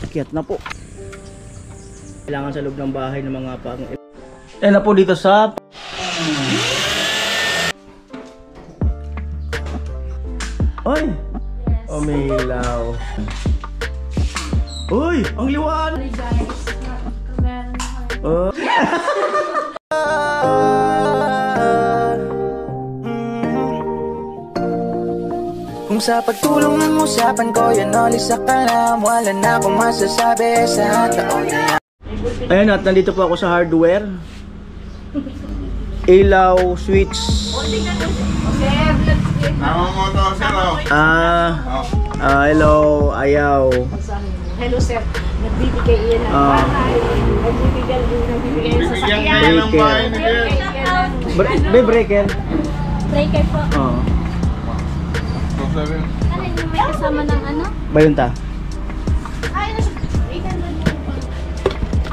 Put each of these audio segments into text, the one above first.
Akyat na po. Kailangan sa loob ng bahay ng mga pang... Ayan na po dito sa... Oy! Umilaw. Uy! Ang liwan! Oh. Kung sa pagtulong ng usapan ko, yun ulit sa kalam. Wala na akong masasabi sa taon na. Ayan at nandito po ako sa hardware. Ilaw, switch. Hello, ayaw. Hello sir, nagbibigay iyan ng bahay, nagbibigay ng sasakyan. Breaker. Breaker. Breaker po. Oo. Ano yung may kasama ng ano? Bayunta.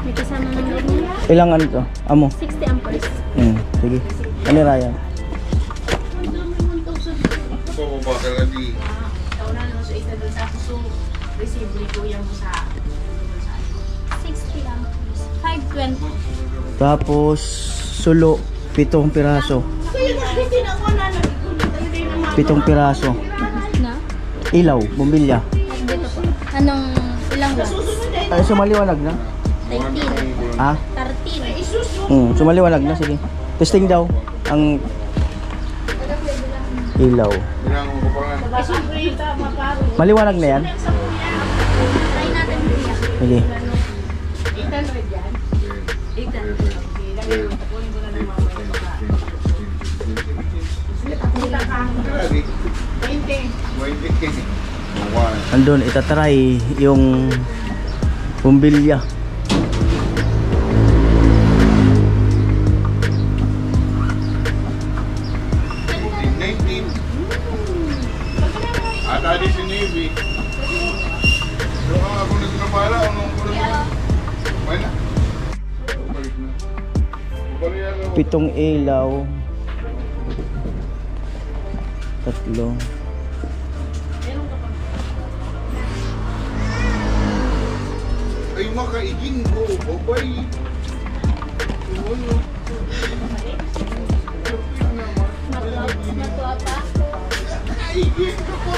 May kasama ng ganyan? Ilang ano to? Amo? 60 amperes. Sige. Ano Ryan? Resibo ko yan mo sa 60 amperes. 520. Tapos sulo, 7 piraso. 7 piraso. Na? Ilaw, bumbilya. Dito po. Anong ilang watts? Ay, sumaliwanag na. 13. Ha? 13. Sumaliwanag na, sige. Testing daw ang ilaw. Maliwanag na yan? Try natin po yan. Sige. 800 yan. 800. Kunin ko na ng mamaya baka. 20. Andun, itatry yung bumbilya. Tadi si Navy. Doon ako nagtrabala o nung kuno mo. Wala. Balik na. Bariya na. 7 ilaw. 3. Ay makaiging ko. Obay. Ano? Natuwa pa? Iging ko po.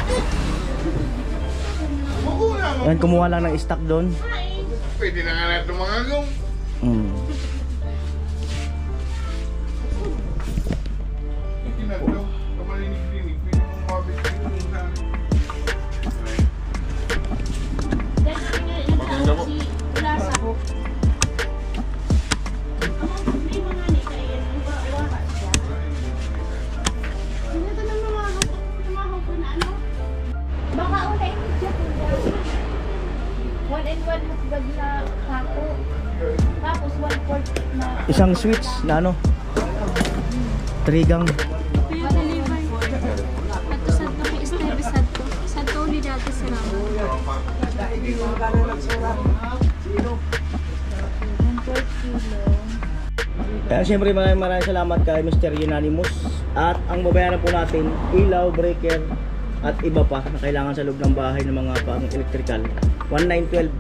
Yan, kumuha lang ng stock doon. Pwede na nga natin mga gong. Hindi na ito. Kamalinig-linig. Pwede mong mabit dito sa akin. Maganda po. Baka una yung chat nila. 1 and 1 hotdog na kako. Tapos 1/4 na Isang switch na ano? 3 gang. deliver. At sa to kay Esteve Sadto. Sadto ni dati sa Rama. 1/4 kilo. Kaya siyempre maraming salamat kay Mr. Unanimous. At ang babayaran po natin, ilaw, breaker, at iba pa na kailangan sa loob ng bahay ng mga pang electrical. 1912.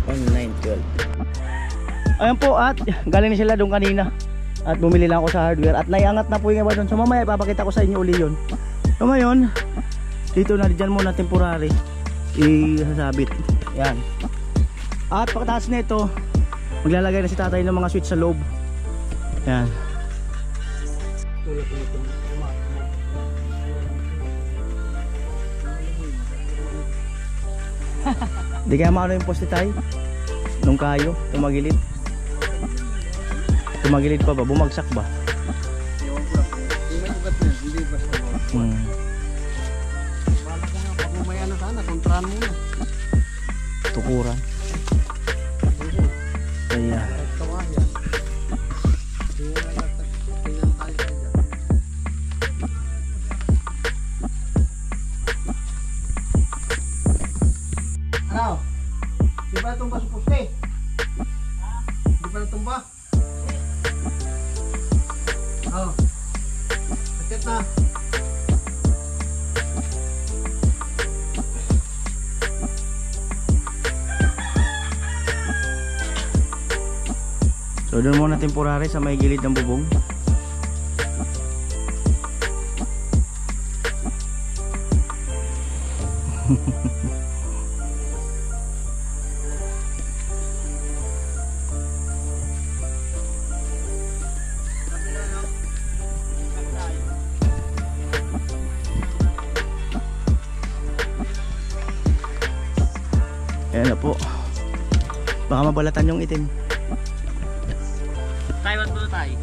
1912. Ayan po, at galing na sila doon kanina. At bumili lang ako sa hardware. At naiangat na po yung iba doon. So mamaya ipapakita ko sa inyo uli yun. So ngayon, dito na dyan muna temporary isasabit. Yan. At pagkatapos na ito, maglalagay na si tatay ng mga switch sa loob. Yan. Di kaya maano yung poste tayo nung kayo tumagilid. Tumagilid pa ba? Bumagsak ba? Tukuran. Ayan. Ano? Di ba natumba sa poste? Di ba natumba? Oh. Sakit na. So doon muna temporary sa may gilid ng bubong. Ayan na po. Baka mabalatan yung itim. Taiwan po tayo.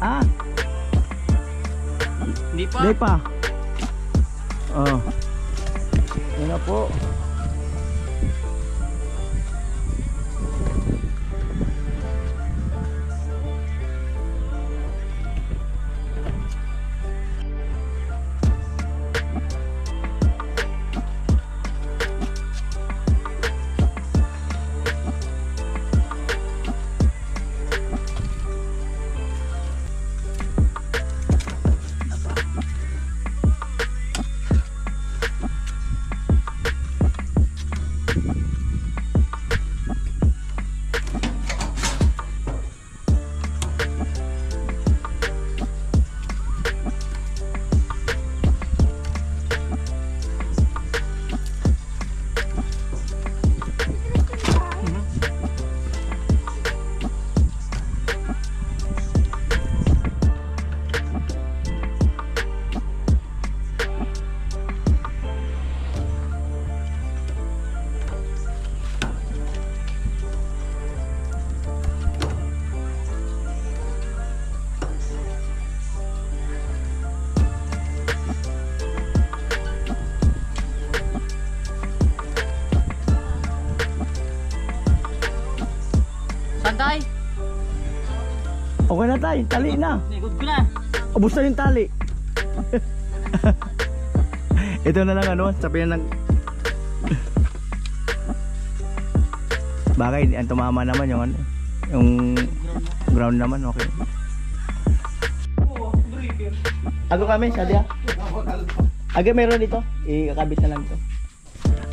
Ah, Hindi pa. hindi pa. Oh. Ayan na po. Santay. Okay na tayo, tali na. Nikod ko na. Ubus na yung tali. Ito na lang ano, sabi na bagay, ang tumama naman yung ano, yung ground naman, okay. Ago kami, Sadia. Aga meron dito, ikakabit na lang ito.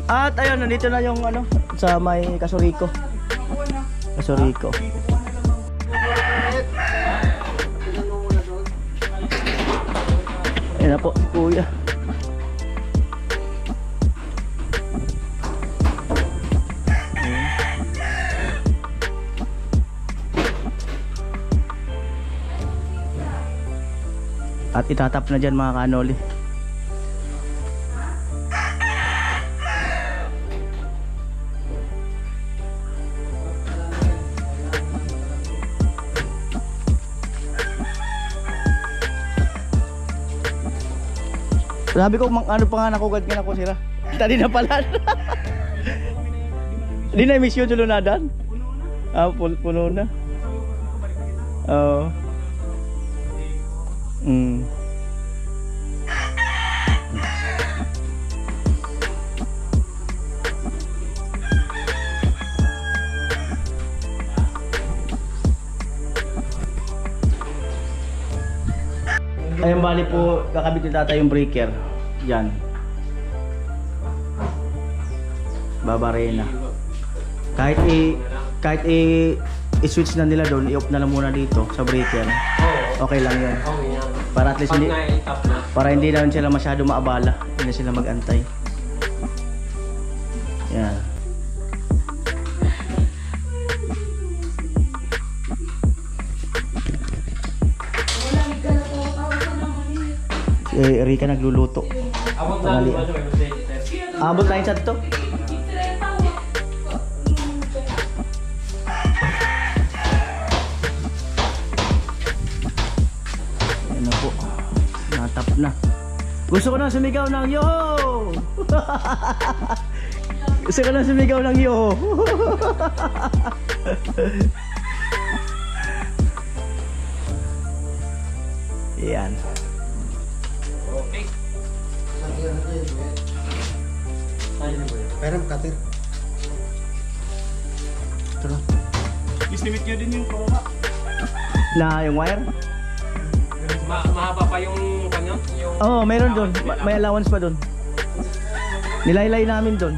At ayun, nandito na yung ano, sa may Kasuriko. Kasuriko. Ayan na po, kuya. At itatap na dyan mga kanoli. Sabi ko, ano pa nga nakugad ka na ko sira. Tadi na pala. Di na emisyon sa lunadan? Ah, puno na. Oo. Ayun, bali po, kakabit ni tata yung breaker. Yan. Babarena. Kahit i-switch na nila doon, i-off na lang muna dito sa breaker. Okay lang yun. Para at least hindi, para hindi na sila masyado maabala. Hindi na sila mag-antay. Yan. Si Rika nagluluto. Tanghalian. Abot na yung chat to. Yan na po. Natap na. Gusto ko na sumigaw ng yo! Gusto ko na sumigaw ng yo! Yan. Okay. Pero katir. Tara. Istimate nyo din yung kuha. Na yung wire? Mahaba pa yung kanyo? Yung... Oo, meron doon. May allowance pa doon. Nilaylay namin doon.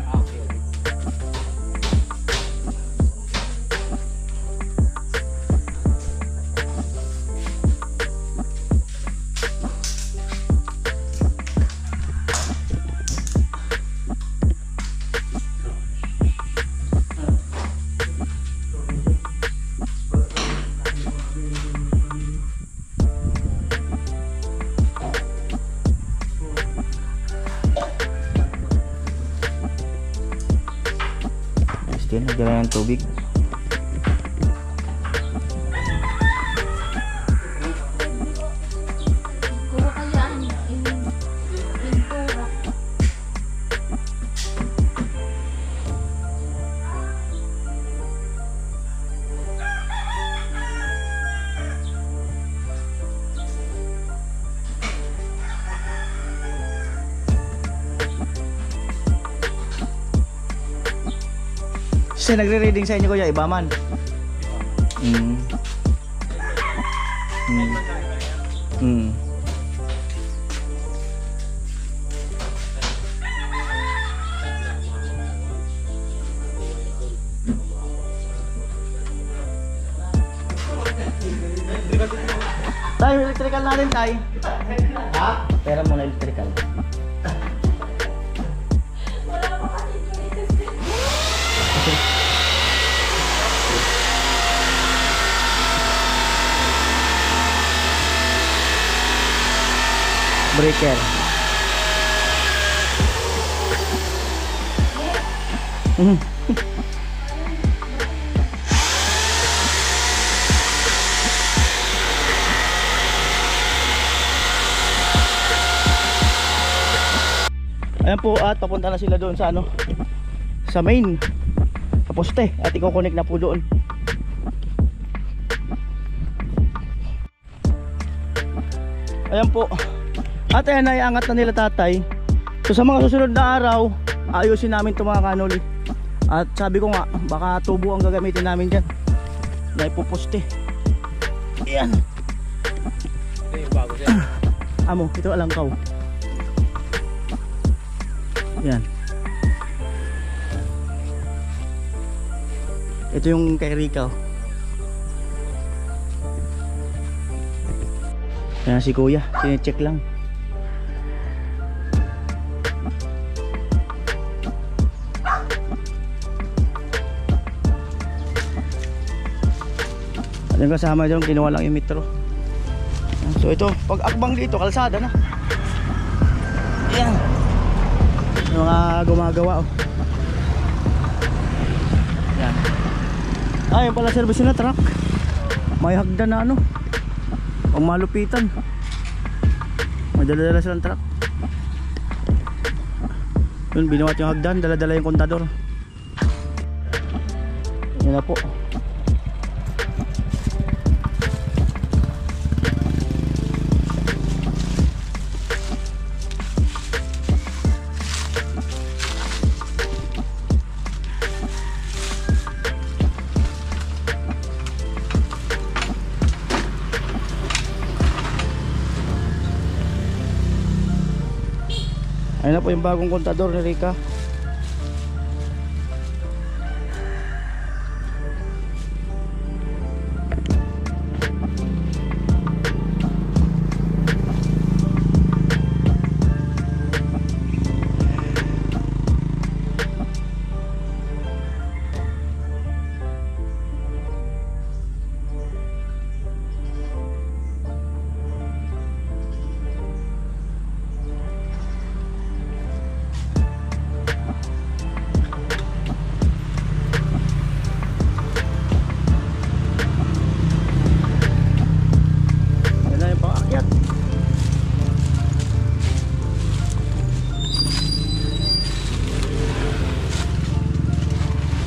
Nagdala ng tubig. Kuha kaya in pintura. Kasi nagre-reading sa inyo kuya, iba man. Tayo, electrical natin tayo. Ha? Pera muna electrical. Breaker. Ayan po, at papunta na sila doon sa ano, sa main, sa poste, at i-connect na po doon. Ayan po. At ayan, naiangat na nila tatay. So sa mga susunod na araw, ayusin namin itong mga kanoli. At sabi ko nga, baka tubo ang gagamitin namin dyan na ipuposte. Ayan. Ito yung bago siya. Amo, ito alangkaw. Ayan. Ito yung kay Rica. Ayan si kuya, sine-check lang. At yung kasama dyan, kinuha lang yung metro. So ito, pag akbang dito, kalsada na. Ayan. Yung mga gumagawa oh. Ayan. Ayun pala service na truck. May hagdan na ano, pang malupitan. May dala-dala silang truck. Yun, binuhat yung hagdan, dala-dala yung kontador. Yan na po. Ayun na po yung bagong kontador ni Rica.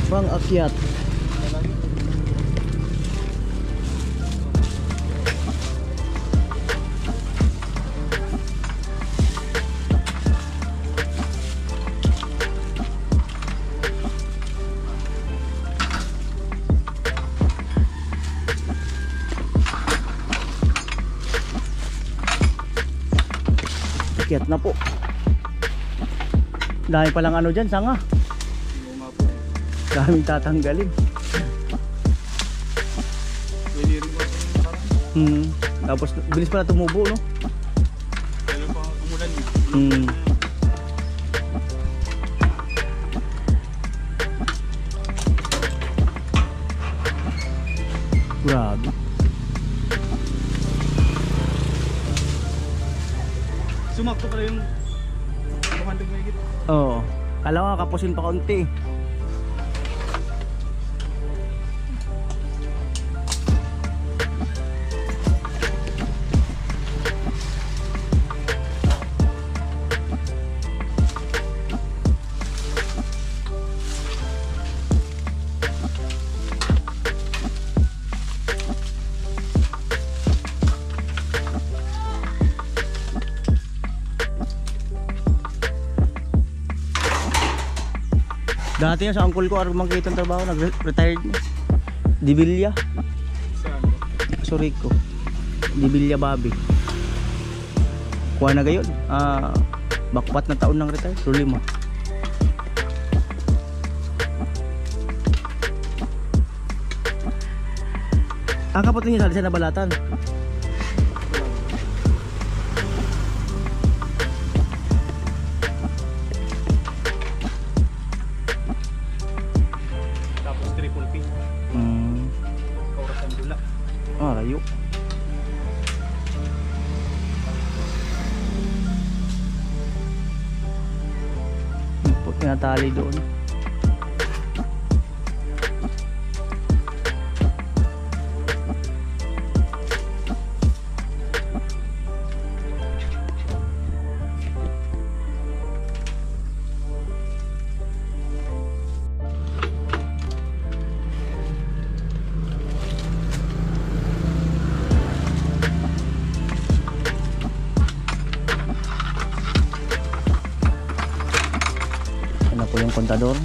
Pang-akyat. Akyat na po. Dahil palang ano dyan, sanga. Daming tatanggalin. Pwede rin ba ito parang? Tapos bilis pala tumubo, no? Kailan pa umulan niya? Grabe. Sumakto pala yung 200 megit. Oo. Kala ko kapusin pa konti. Dati yung sa uncle ko, arumang kita ang trabaho, nag-retired na. Dibilya. Saan? Surico. Dibilya Bobby. Kuha na gayon. Bakpat na taon ng retire. So 5. Ang kapatid niyo sa Nabalatan. Tapos triple P. Kauras ang dula. Rayo. Tinatali doon. Yan na po yung kontador.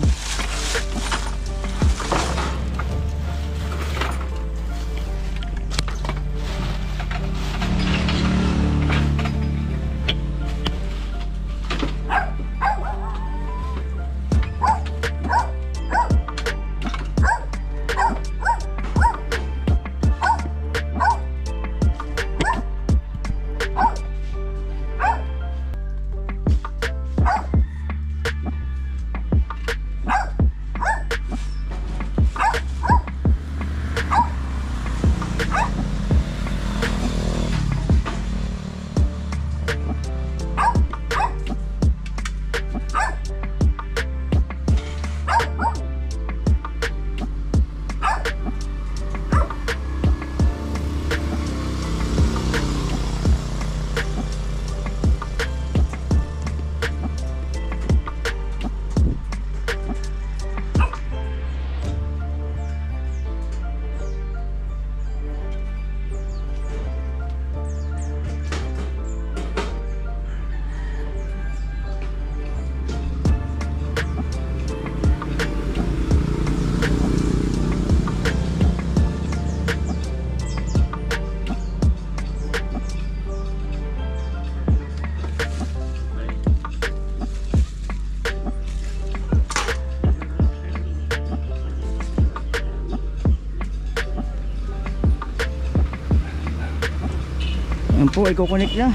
Yan po, i-connect na.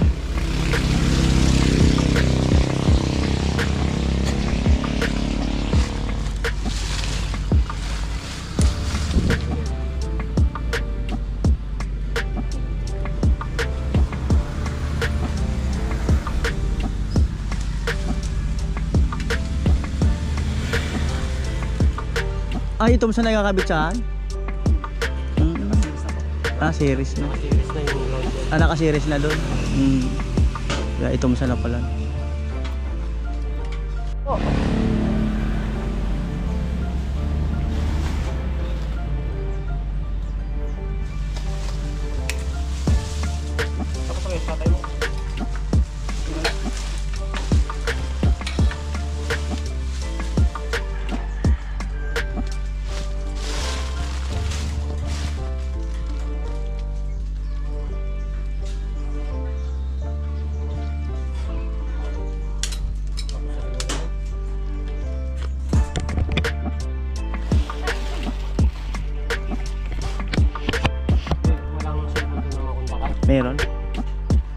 Ito mo sa nakakabit saan? Series na. Series na yung launcher. Naka-series na doon. Kaya ito mo sana pala. Tapos ang tatay mo.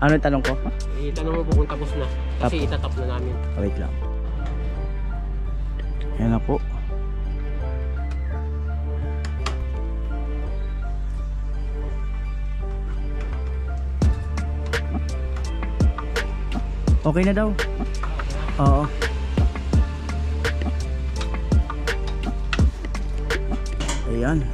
Ano yung tanong ko? Itanong mo po kung tapos na. Kasi itatap na namin. Wait lang. Yan na po. Okay na daw. Oo. Ayan.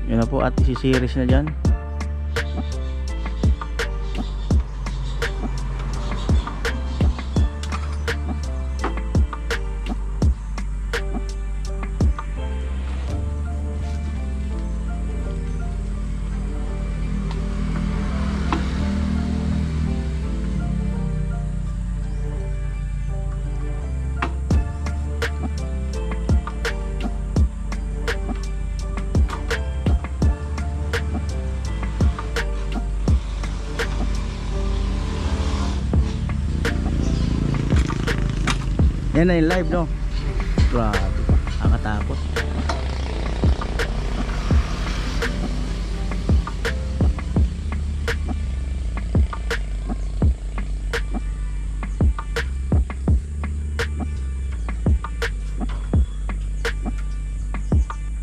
Yan na po at isi-series na dyan. Yan na yung live, no? Grabe, nakakatakot.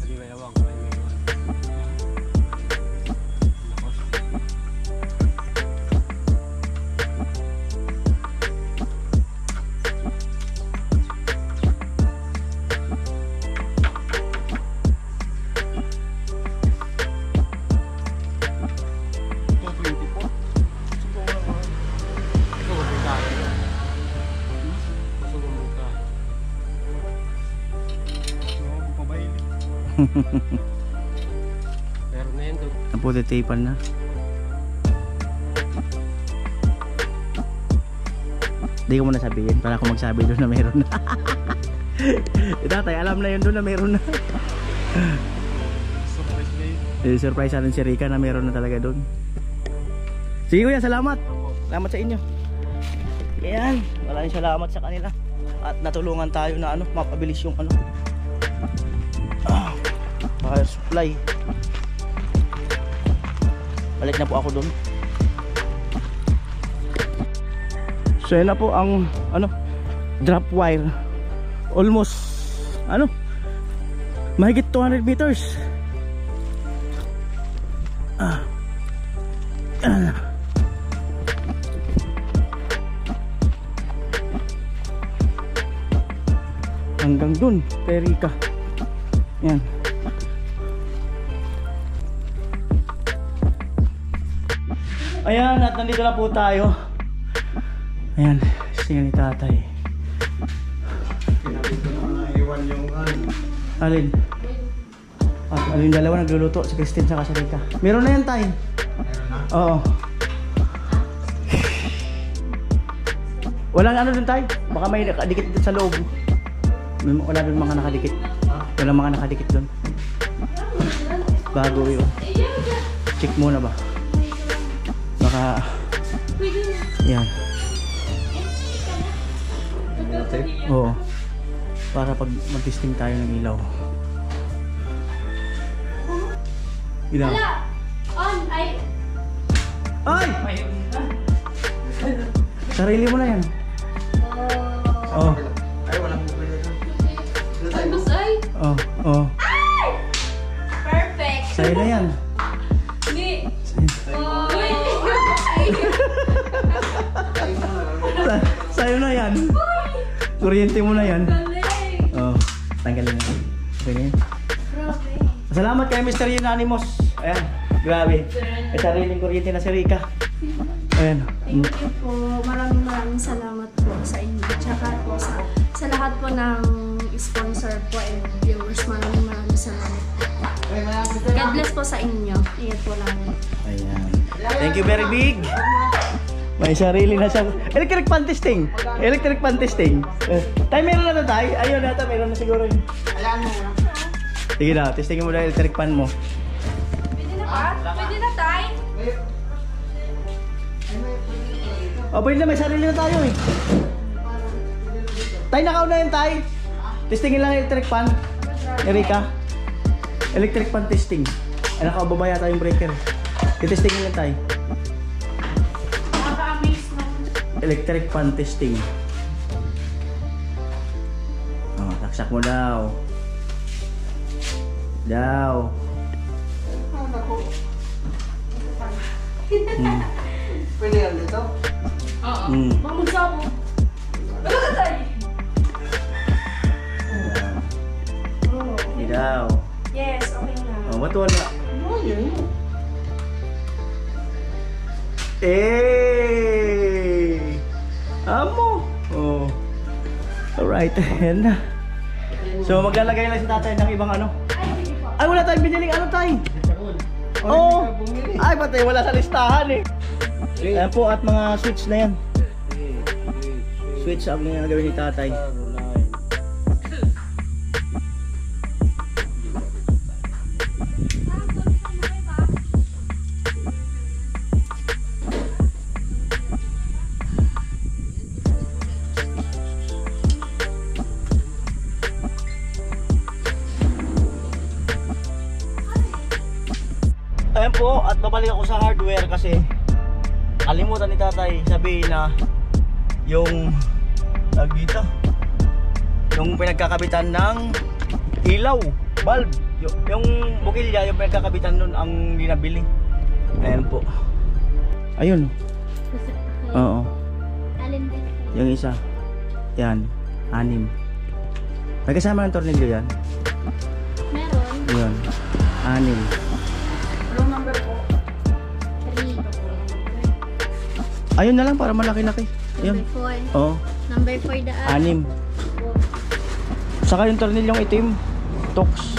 Hindi ba yawang? May iwan. Meron na yan doon. Naputitipan na. Hindi ko muna sabihin para ako magsabi doon na meron na. Tatay, alam na yun doon na meron na. Surprise natin si Rika na meron na talaga doon. Sige kuya, salamat. Salamat sa inyo. Yan, maraming salamat sa kanila. At natulungan tayo na mapabilis yung fire supply. Balik na po ako doon. So yan na po ang drop wire. Almost mahigit 200 meters. Hanggang dun kay Rika. Yan. Ayan, at nandito na po tayo. Ayan, siya ni tatay. Iwan yung Alin? Alin yung dalawa nagluluto, si Christine saka si Rika. Meron na yan, tay. Oo. Walang dun, tay. Baka may nakadikit dun sa loob. Wala dun mga nakadikit. Walang mga nakadikit dun. Bago yun. Check muna ba? Baka yan. Oo. Para pag mag-testing tayo ng ilaw. Ilaw. On, ay. Ay! Sarili mo na yan. Oh. Ay, mas ay. Oh, oh. Perfect. Sa'yo na yan. Ni. Uy. Sa'yo na yan. Kuryente mo na yan. Galing. Oh, tanggalin na. Okay na yan. Grabe. Salamat kay Mr. Unanimous. Ayan, grabe. May sariling kuryente na si Rika. Ayan. Thank you po. Maraming salamat po sa inyo. Tsaka po sa lahat po ng sponsor po and viewers. Maraming salamat po. God bless po sa inyo. Ingat po lang. Ayan. Thank you very big. May sarili na siya. Electric fan testing. Electric fan testing. Tayo meron na to tayo. Ayun nata, meron na siguro yun. Ayan mo na. Sige na, testingin mo na electric fan mo. Pwede na ba? Pwede na tayo. O, pwede na, may sarili na tayo eh. Tay, nakauna yun tay. Testingin lang electric fan. Erika. Electric fan testing. Ay, nakaubaba yata yung breaker. Testingin lang tayo. Nakaka-amaze na. Electric fan testing. Oh, taksak mo daw. Pwede yan dito? Oo. Mamagsa mo. Ano ka tayo? Hindi daw. Yes, okay na. Oh, matuwala. Eh! Amo! Oh. Alright, ayan na. So, maglalagay lang si tatay ng ibang ano. Ay, wala tayong biniling ano tayo. Oo. Ay, patay, wala sa listahan eh. Ayan po, at mga switch na yan. Switch ang gagawin ni tatay. Ayan po, at babalik ako sa hardware kasi kalimutan ni tatay sabihin na yung dito yung pinagkakabitan ng ilaw, bulb, yung bukilya, yung pinagkakabitan nun ang ninabili. Ayan po. Ayun. Oo. Alin din? Yung isa. Yan. 6. May kasama ng tornilyo yan. Meron. Yun. 6. Anong number po? 3. Ayun na lang para malaki-laki. Ayun. Number 4. Oo. Number 4 daan. 6. Saka yung tornilyong itim. Tox.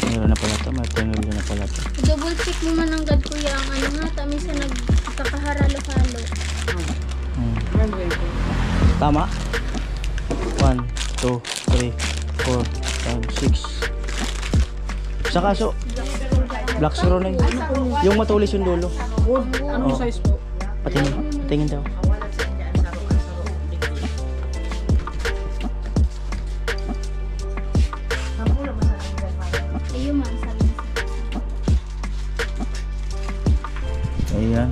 Meron na pala ito. May tornilyo na pala ito. Double check mo man ang gad kuya ang ano nga. Tamis na nagkakaharalo-halo. Tama? 1, 2, 3, 4, 5, 6. Saka so, black zero na yun. Yung matulis yung dulo. Anong Oo. size po? Patingin daw. Ayun man, sabi niya. Ayan.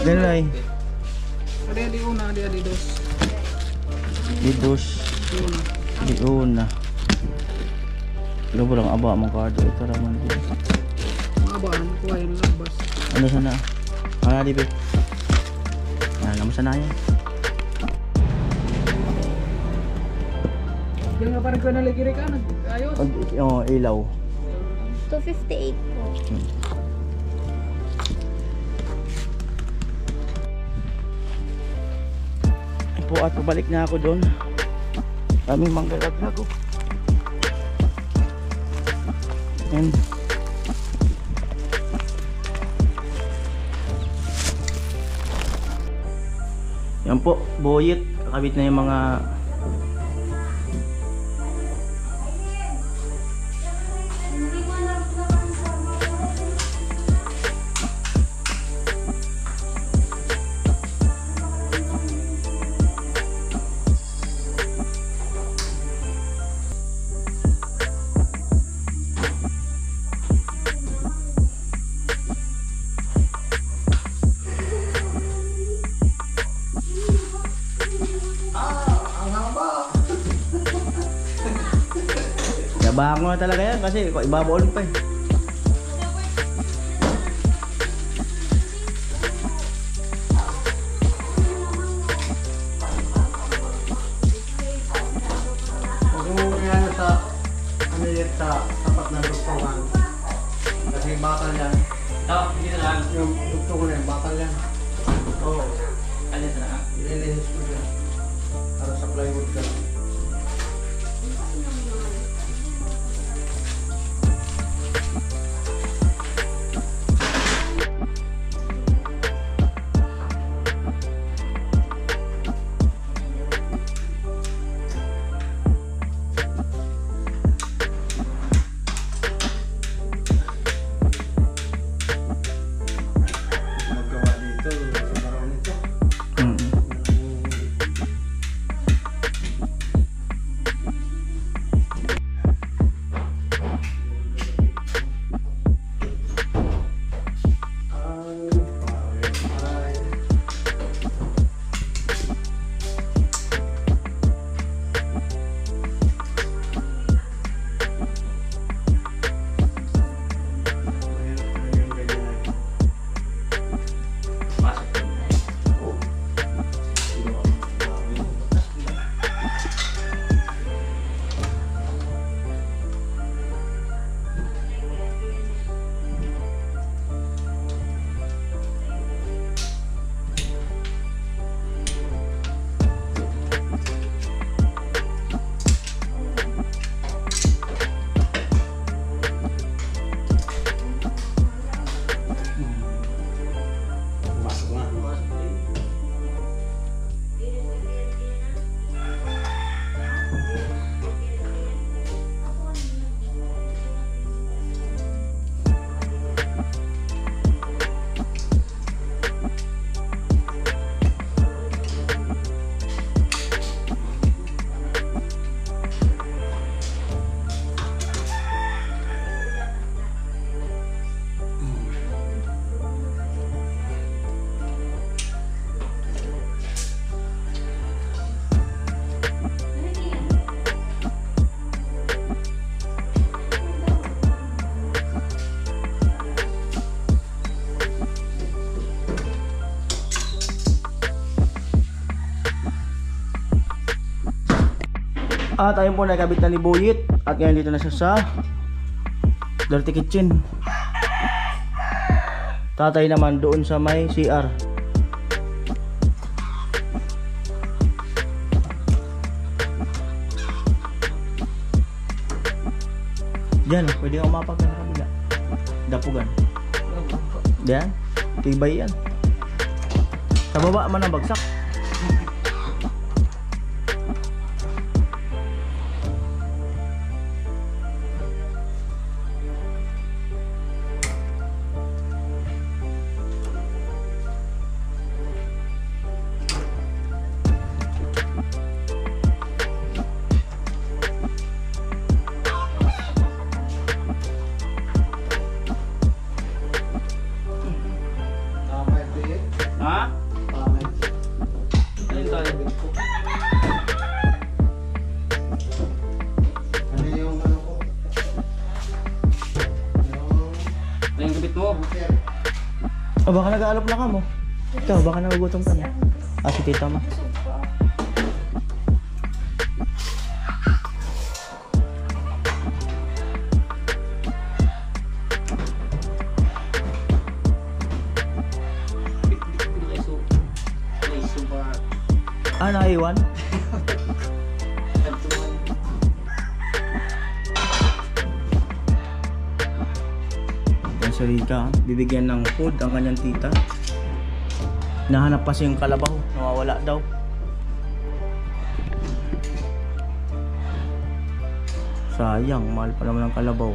Ganun ay. Ada di una, ada di dos. Didos. Diuna. Ano ba lang aba mong card? Ito raman din. Mga baan, kuha yun lang, bas. Ano sana? Ano di ba? Alam mo sana yan. Yung nga parang ko naligiri ka, nag-ayos. Oh, ilaw. 258 po. Ay po, at pabalik na ako doon. Kaming manggalag-lag ko. And yan po, boyet. Kakabit na yung mga nabango na talaga yan kasi ibabaon pa eh. Kung yan sa ano yan sa tapat ng restaurant. Kasi bakal yan. Hindi na lang. Yung dugto ko na yan, bakal yan. Oo. Ano na lang? Ililihis ko yan. Para sa plywood ka. At ayun po, nakabit na ni Boyet. At ngayon dito na siya sa dirty kitchen. Tatay naman doon sa may CR. Diyan, pwede kang mapak na kabila. Dapugan. Diyan, tibay yan. Sa baba man ang bagsak. Ha? Alin to? Ano yung ano ko? Ito yung gabit mo. Oh, baka nag-aalok na ka mo. Ikaw, baka nagugutom ka na. Ah, si tita mo. Ah, naiwan? Yan si Rika, bibigyan ng food ang kanyang tita. Nahanap pa siyang kalabaw, nawawala daw. Sayang, mahal pa naman ang kalabaw.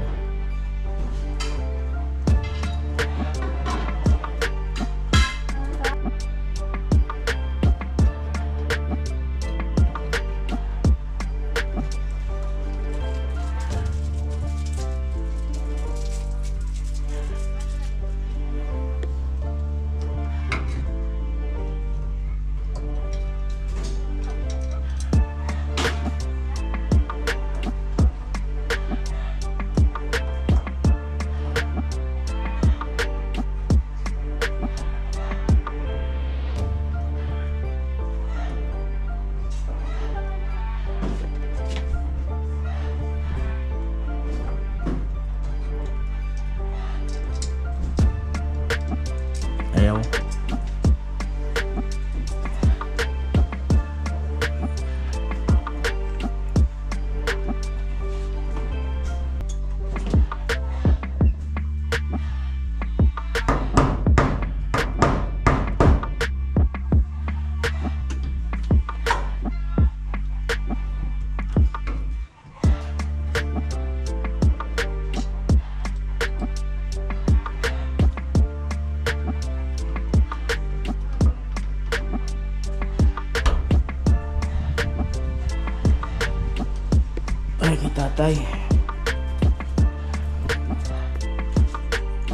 Ayaw. Ay, kay tatay.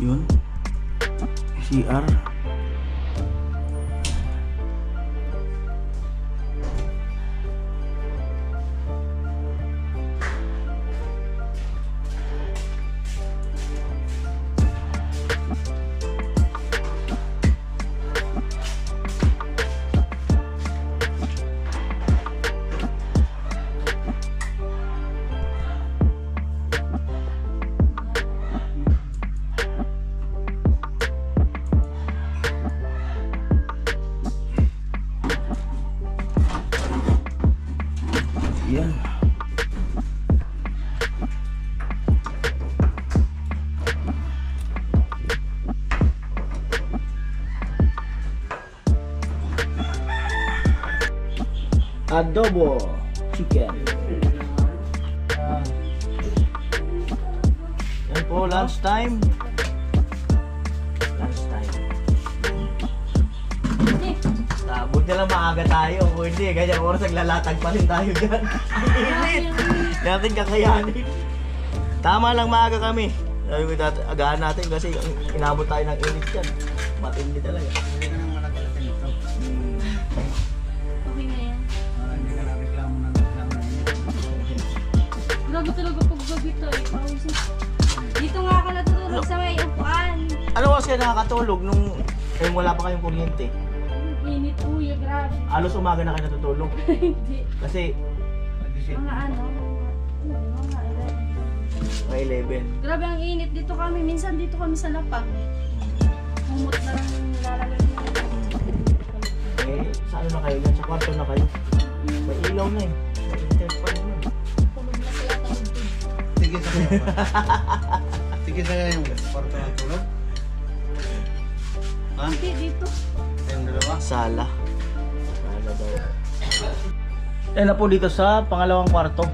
Yun. CR. Yan. Adobo chicken. Yan po, lunch time. Lunch time. Buti lang maaga tayo. Kung hindi, ganyan oras naglalatag pa rin tayo dyan. Ang init. Natin kakayanin. Tama lang maaga kami. Sabi ko dati, agahan natin kasi inabot tayo ng init dyan. Matindi talaga. Hindi ka nang malagalatin ito. Okay na yan. Hindi ka na reklamo ng reklamo. Grabe talaga pag gabi tayo. Dito nga ako natutulog sa may upuan. Ano oras kayo nakakatulog nung wala pa kayong kuryente? Init kuya, grabe. Alos umaga na kayo natutulog. Hindi. Kasi Mga ano, mga 11. May 11. Grabe ang init dito kami. Minsan dito kami sa lapag. Humot na lang yung nilalagay niya. Eh, sa ano na kayo dyan? Sa kwarto na kayo? May ilaw na eh. May internet pa naman. Tulog na sila tawag. Sige sa kaya ba? Sige sa kaya yung kwarto na tulog. Ha? Hindi, dito. Yung dalawa? Sala. Sala daw. Yan na po dito sa pangalawang kwarto.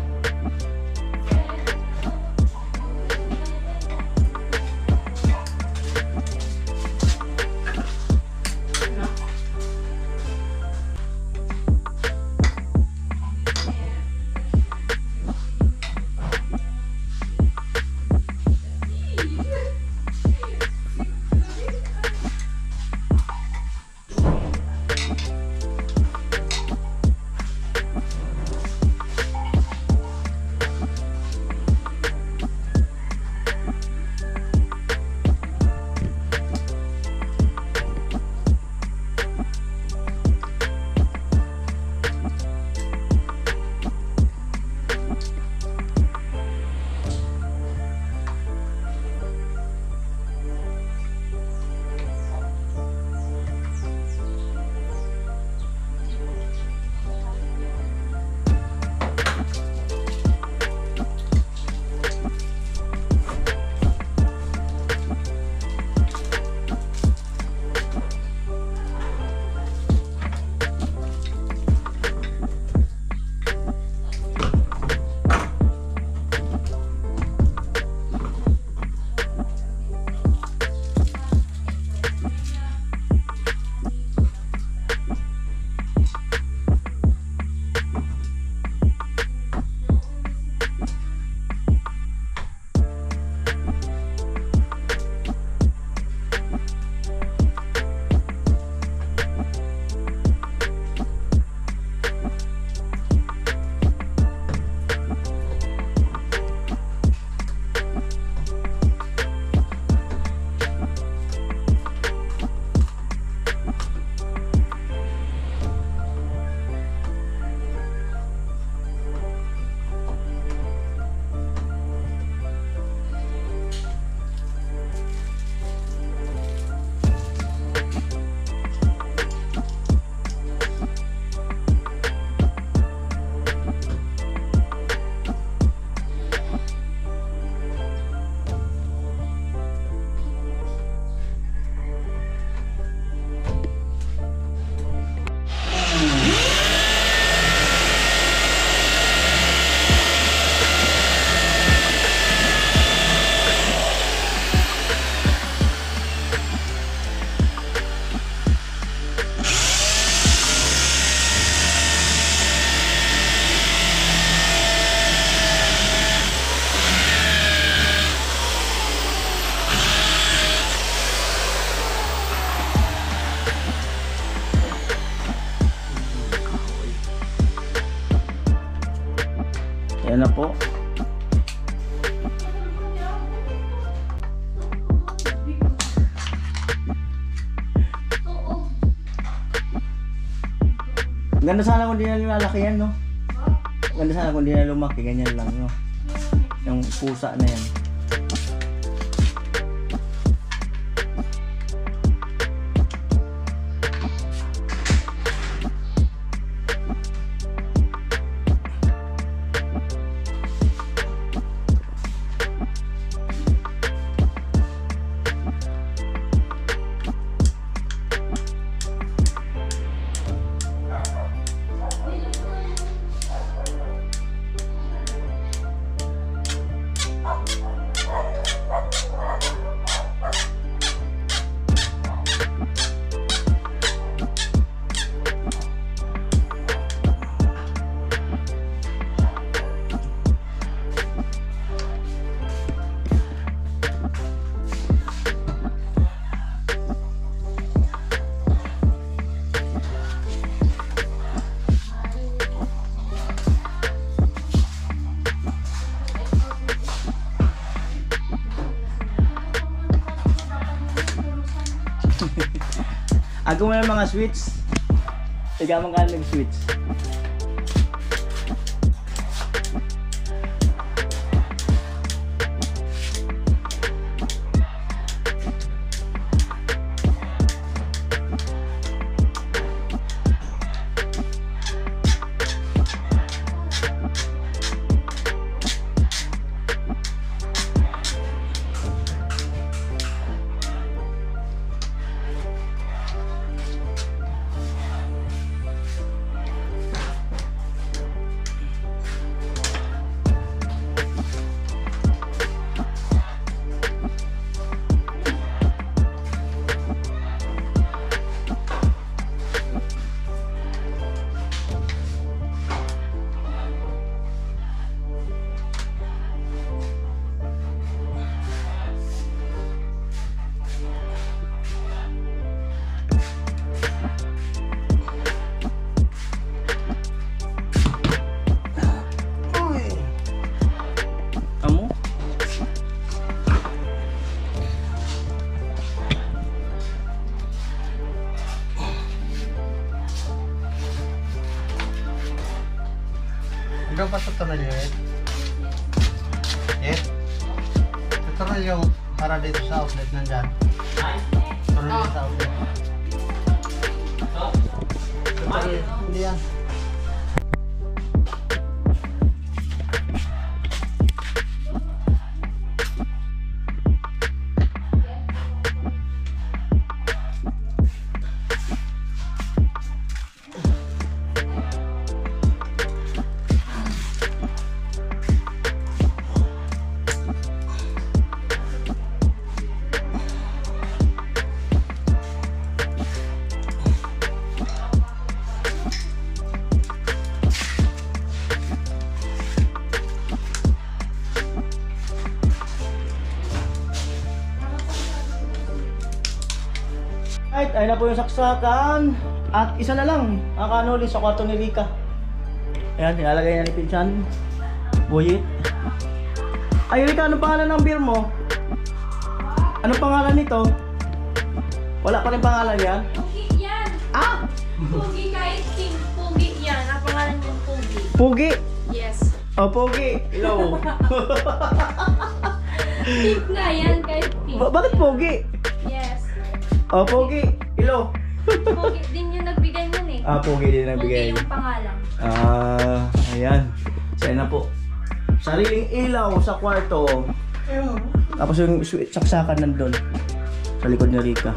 Yan na po. Ganda sana kung di na lumalaki yan, no? Ganda sana kung di na lumaki, ganyan lang, no? Yung pusa na yan. Ako mo ng mga switch. Tiga mo ka nag-switch. tornilyo eh. Eh? Yung tornilyo para dito sa outlet nandyan. Tornilyo sa outlet. Hindi yan. Right, ayun na po yung saksakan. At isa na lang, ang kanuli sa kwarto ni Rika. Ayan, nilalagay na ni Pinchan. Buyit. Ay Rika, anong pangalan ng beer mo? Anong pangalan nito? Wala pa rin pangalan yan? Pugi yan. Ah! Pugi kahit king. Pugi yan. Ang pangalan yung Pugi. Pugi! Yes. Oh, Pugi! Hello! Pink nga yan kahit pink. Bakit Pugi? Yes. Oh, Pugi! Hello! Pugi din yung nagbigay nun eh. Ah, Pugi din nagbigay. Pugi yung pangalan. Ah, ayan. Sa'yo na po. Sariling ilaw sa kwarto. Tapos yung saksakan nandun. Sa likod ni Rika.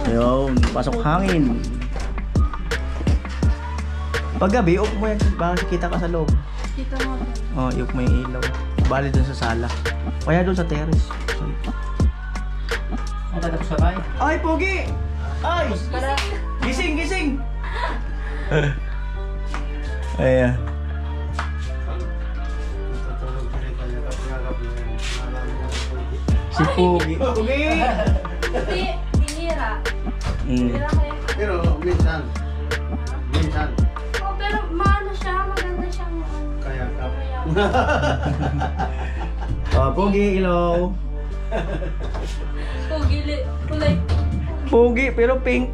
Ayun, pasok hangin. Paggabi, up mo yan. Baka kita ka sa loob. Dito mo. Oh, iup mo yung ilaw. Bali dun sa sala. Kaya dun sa terrace. Ang tatapos na tayo. Ay, Pogi! Ay! Gising, gising! Ayan. Tutulog pa rin tayo kapag nagabi na yun. Nalala niya sa Pogi. Si Pogi. Pogi! Hindi, tinira. Mm. Tinira kayo. Pero minsan. Minsan. Oh, pero maano siya, maganda siyang Kaya kap. Oh, Pogi, hello. Pugi, kulay Pogi, pero pink.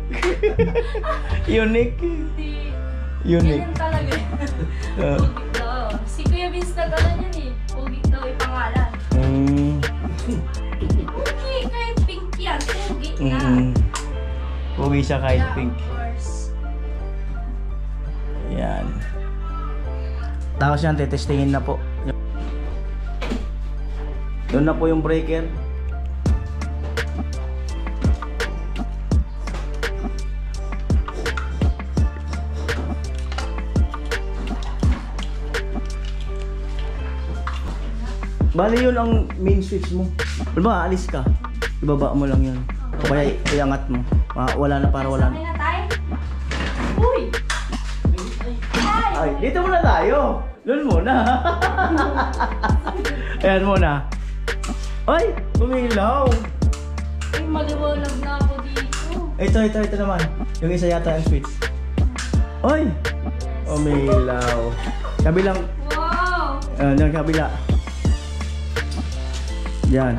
Unique. hindi. Unique. Ganyan talaga. Pugi daw. Si Kuya Vince nag-alan yan eh. Pugi daw yung pangalan. Pugi, kahit pink yan. Pugi na. Pogi siya kahit Yeah, pink. of course. Ayan. Tapos yan, tetestingin na po. Doon na po yung breaker. Bali yun ang main switch mo. Ano ba, aalis ka? Ibaba mo lang yun. O kaya iangat mo. Wala na para wala na. Sakay na tayo. Uy! Ay, dito muna tayo. Doon muna. Ayan muna. Ay, umilaw. Ay, maliwanag na ako dito. Ito naman. Yung isa yata ang switch. Ay, umilaw. Kabilang, Wow! yung kabila. Yan.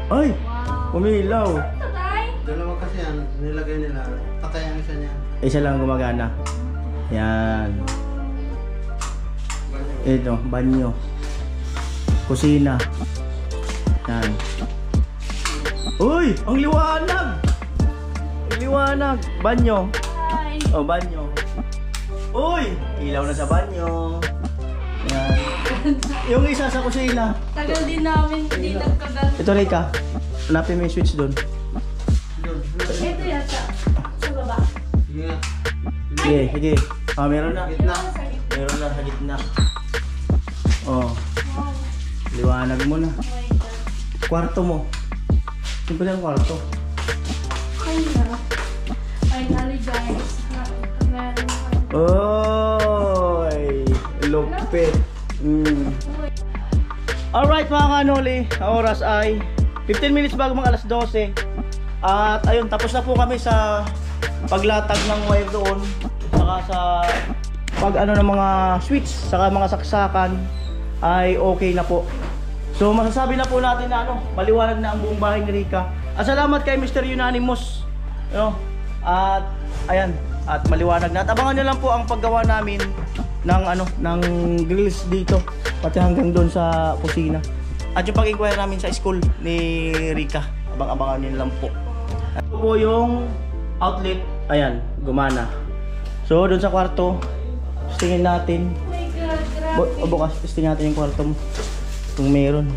Ay, Wow! umilaw. Ito tayo. Dalawa kasi yan. Nilagay nila. Patay ang isa niya. Isa lang gumagana. Yan. Ito, banyo. Kusina. Yan. Uy! Ang liwanag! Ang liwanag! Banyo. Hi! Oh, banyo. Uy! Ilaw na sa banyo. Yan. Yung isa sa kusina. Tagal din namin hindi nagkaganto. Ito, Rika. Hanapin mo yung switch doon. Doon. Ito yata. Sa baba. Sige nga. Sige, sige. Ah, meron na. Gitna. Meron na sa gitna. Oh, Wow. liwanag mo na. Oh my God. Kwarto mo. Simple ang kwarto. Ay na. Finally guys. Meron na. Oy! Lupit. Alright mga kanoli, ang oras ay 15 minutes bago mga alas 12. At ayun, tapos na po kami sa paglatag ng wire doon. Saka sa pag ano ng mga switch, saka mga saksakan ay okay na po. So masasabi na po natin na maliwanag na ang buong bahay ni Rika. At salamat kay Mr. Unanimous No? At ayan, at maliwanag na. At abangan nyo lang po ang paggawa namin ng ng grills dito pati hanggang doon sa kusina. At yung pag-inquire namin sa school ni Rika, abang-abangan nyo lang po. Ito po yung outlet, ayan, gumana. So doon sa kwarto, tingin natin. Oh my God, grabe. Bukas tingin natin yung kwarto mo kung meron.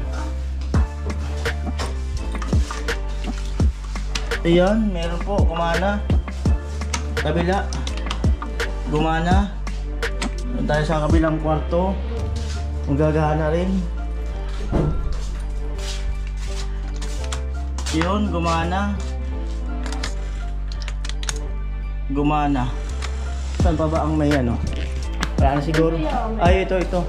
Ayan, meron po, gumana. Kabila, gumana. Doon tayo sa kabilang kwarto. Magagana rin. Yun, gumana. Gumana. Saan pa ba ang may ano? Wala na siguro. Ay, ito.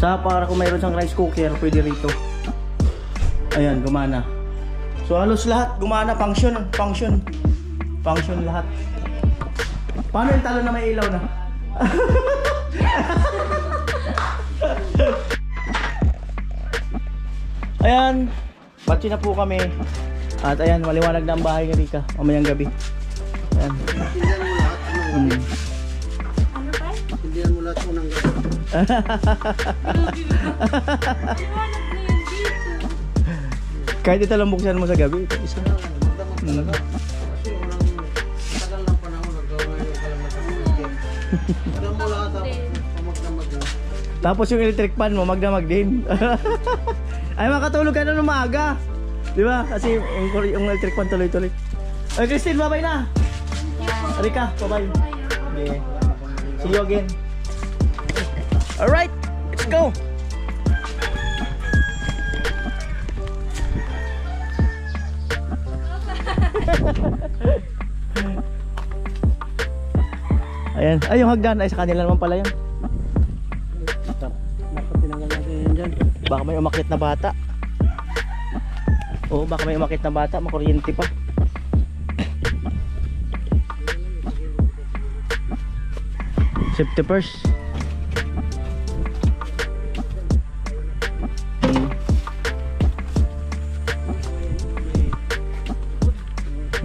Para kung mayroon siyang rice cooker, pwede rito. Ayan, gumana. So halos lahat gumana, function lahat. Paano yung talo na may ilaw na? Ayan, batsi na po kami. At ayan, maliwanag na ang bahay ni Rika mamayang gabi. Ayan. Tindihan mo lahat. Ano pa? Tindihan mo lahat unang gabi. Liwanag na yun dito. Kahit ito lang buksan mo sa gabi, ito isa. Magdamag talaga. Kasi unang matagal ng panahon naggawa yung kalamatan. Tindihan mo lahat pamagdamag na. Tapos yung electric fan mo, magdamag din. Ay, makatulog ka na ng maaga. Di ba? Kasi yung electric fan tuloy-tuloy. Ay, Christine, bye-bye na. Rika, bye-bye. Okay. See you again. Alright, let's go. Ayan. Ay, yung hagdan. Ay, sa kanila naman pala yun. Dapat tinanggal natin yan dyan. Baka may umakit na bata. Oo, baka may umakit na bata. Makuryente pa. Safety first.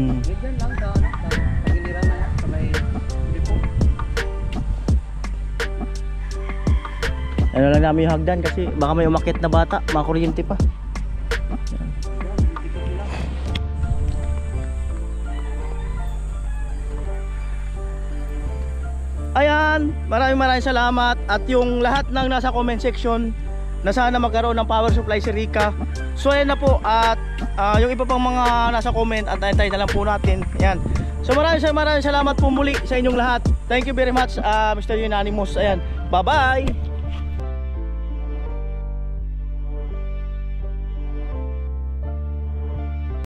Ganyan lang daw, pagiliran na yan, sabay lipo. Ano lang namin yung hagdan kasi baka may umakit na bata. Makuryente pa. Ayan, maraming salamat at yung lahat ng nasa comment section na sana magkaroon ng power supply si Rika. So ayan na po at yung iba pang mga nasa comment at antay na lang po natin. Ayan. So maraming salamat po muli sa inyong lahat. Thank you very much Mr. Unanimous. Ayan. Bye-bye.